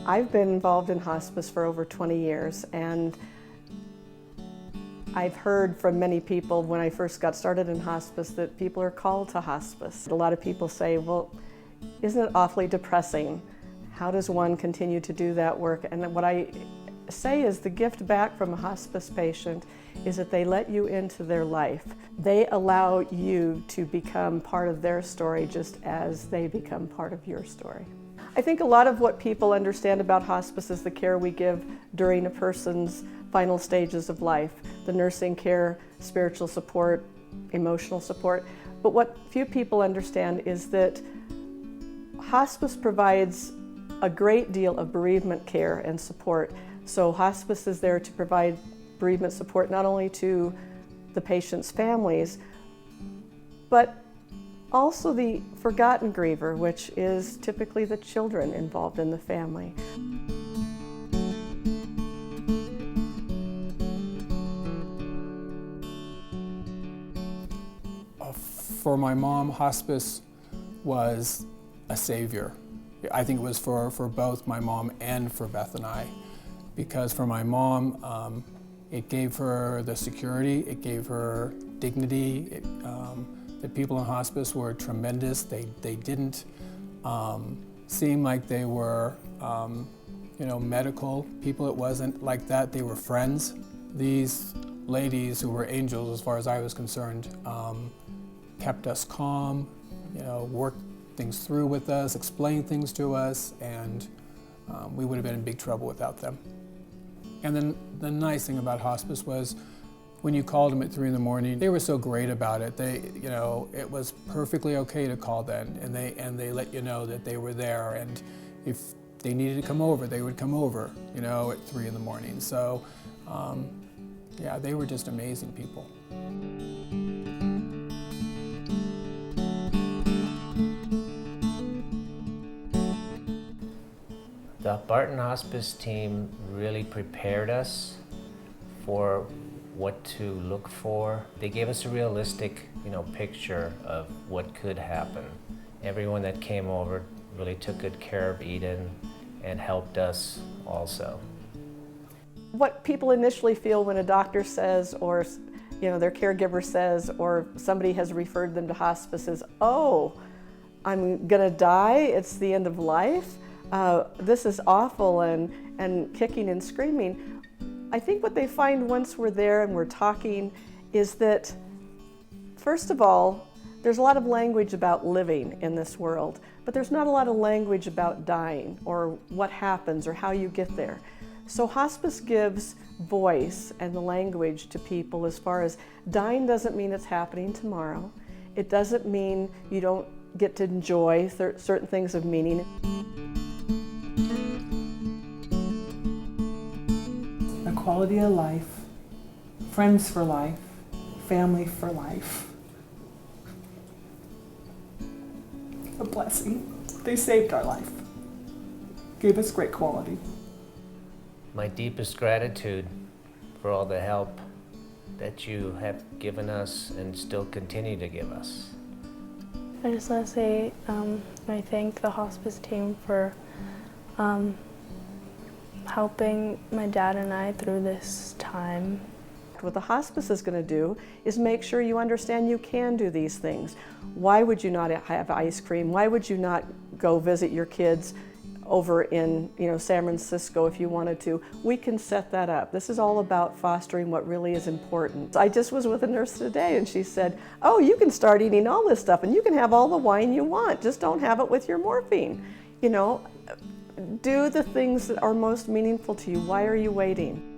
I've been involved in hospice for over 20 years, and I've heard from many people when I first got started in hospice that people are called to hospice. A lot of people say, well, isn't it awfully depressing? How does one continue to do that work? And what I say is the gift back from a hospice patient is that they let you into their life. They allow you to become part of their story just as they become part of your story. I think a lot of what people understand about hospice is the care we give during a person's final stages of life, the nursing care, spiritual support, emotional support. But what few people understand is that hospice provides a great deal of bereavement care and support. So hospice is there to provide bereavement support not only to the patient's families, but also the forgotten griever, which is typically the children involved in the family. For my mom, hospice was a savior. I think it was for both my mom and for Beth and I. Because for my mom, it gave her the security, it gave her dignity. The people in hospice were tremendous. They didn't seem like they were medical people. It wasn't like that. They were friends. These ladies who were angels as far as I was concerned kept us calm, worked things through with us, explained things to us, and we would have been in big trouble without them. And then the nice thing about hospice was when you called them at 3 in the morning, they were so great about it. It was perfectly okay to call then, and they let you know that they were there, and if they needed to come over, they would come over, at 3 in the morning. So, yeah, they were just amazing people. The Barton Hospice team really prepared us for what to look for. They gave us a realistic, picture of what could happen. Everyone that came over really took good care of Eden and helped us also. What people initially feel when a doctor says, or their caregiver says, or somebody has referred them to hospice is, oh, I'm gonna die, it's the end of life. This is awful, and kicking and screaming. I think what they find once we're there and we're talking is that, first of all, there's a lot of language about living in this world, but there's not a lot of language about dying or what happens or how you get there. So hospice gives voice and the language to people as far as dying doesn't mean it's happening tomorrow. It doesn't mean you don't get to enjoy certain things of meaning. Quality of life, friends for life, family for life. A blessing. They saved our life, gave us great quality. My deepest gratitude for all the help that you have given us and still continue to give us. I just want to say I thank the hospice team for helping my dad and I through this time. What the hospice is going to do is make sure you understand you can do these things. Why would you not have ice cream? Why would you not go visit your kids over in San Francisco if you wanted to? We can set that up. This is all about fostering what really is important. I just was with a nurse today and she said, oh, you can start eating all this stuff and you can have all the wine you want, just don't have it with your morphine. Do the things that are most meaningful to you. Why are you waiting?